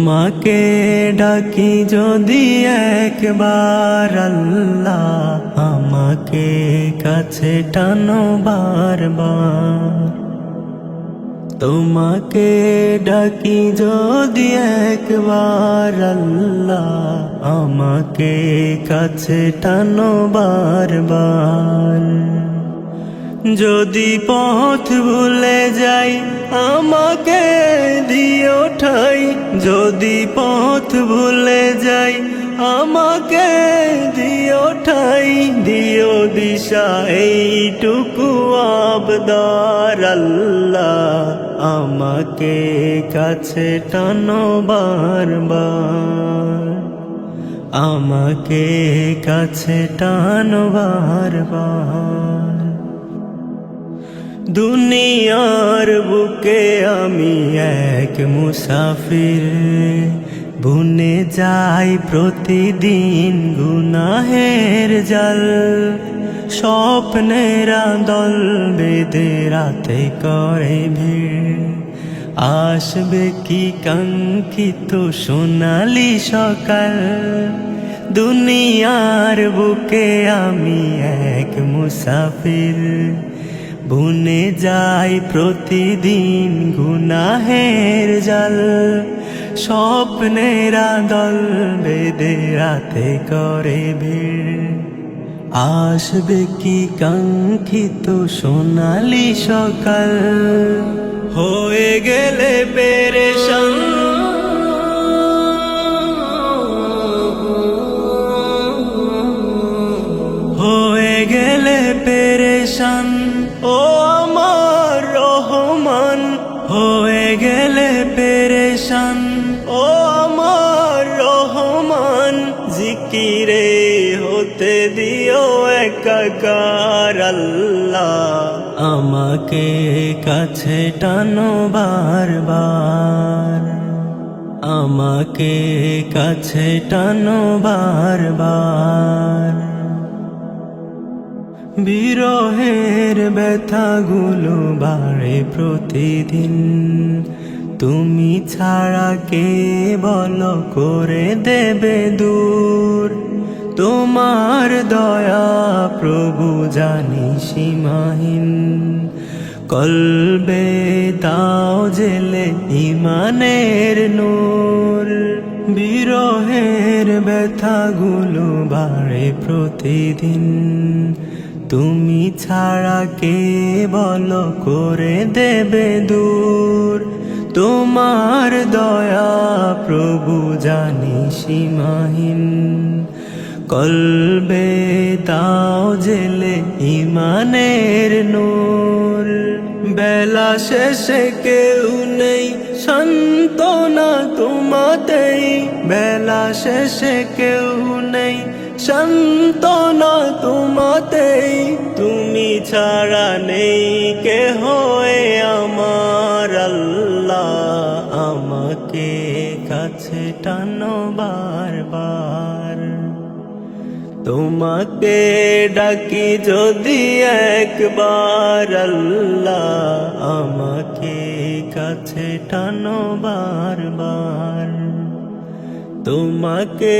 তোমাকে ডাকি যদি একবার আল্লাহ, আমাকে কাছে টানো বারবার। তোমাকে ডাকি যদি একবার আল্লাহ, আমাকে কাছে টানো বারবার। যদি পথ ভুলে যাই আমাকে দিও ঠাই, যদি পথ ভুলে যাই আমাকে দিও ঠাই। দিও দিশা এইটুকু আবদার আল্লাহ, আমাকে কাছে টানো বারবার, আমাকে কাছে টানো বারবার। দুনিয়ার বুকে আমি এক মুসাফির, বুনে যাই প্রতিদিন গুনাহের জাল। স্বপ্নেরা দল বেঁধে রাতে করে ভিড়, আসবে কি কাঙ্ক্ষিত সোনালি সকাল। দুনিয়ার বুকে আমি এক মুসাফির, বুনে যাই প্রতিদিন গুনাহের জাল। স্বপ্নেরা দল বেঁধে রাতে করে ভিড়, আসবে কি কাঙ্ক্ষিত সোনালি সকাল। হয়ে গেলে পেরেশান, হয়ে গেলে পেরেশান ও আমার রহমান। হয়ে গেলে পেরেশান ও আমার রহমান, জিকিরে হতে দিও একাকার আল্লাহ, আমাকে কাছে টানো বারবার, আমাকে কাছে টানো বারবার। বিরহের ব্যথাগুলো বাড়ে প্রতিদিন, তুমি ছাড়া কে বলো করে দেবে দূর। তোমার দয়া প্রভু জানি সীমাহীন, কলবে দাও জেলে ইমানের নূর। বিরহের ব্যথাগুলো বাড়ে প্রতিদিন, তুমি ছাড়া কে বলো করে দেবে দূর। তোমার দয়া প্রভু জানি সীমাহীন, কলবে দাও জেলে ইমানের নূর। বেলা শেষে কেউ নেই সান্ত্বনা তোমাতেই, বেলা শেষে কেউ নেই সান্ত্বনা তোমাতেই। তুমি ছাড়া নেই কেহ আমার আল্লাহ, আমাকে কাছে টানো বারবার। তোমাকে ডাকি যদি একবার আল্লাহ, আমাকে কাছে টানো বারবার। তোমাকে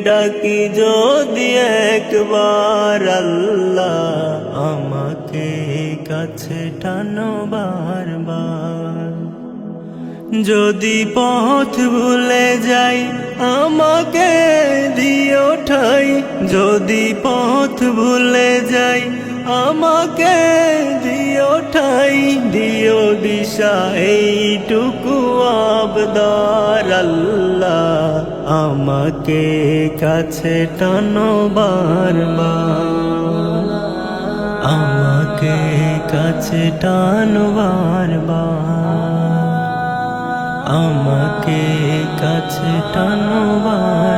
ডাকি যদি একবার আল্লাহ, আমাকে কাছে টানো বারবার। যদি পথ ভুলে যাই আমাকে দিও ঠাই, যদি পথ ভুলে যাই আমাকে দিও ঠাই। দিও দিশা এইটুকু আবদার আল্লাহ, আমাকে কাছে টানো বারবার, আমাকে কাছে টানো বারবার, আমাকে কাছে টানো বারবার।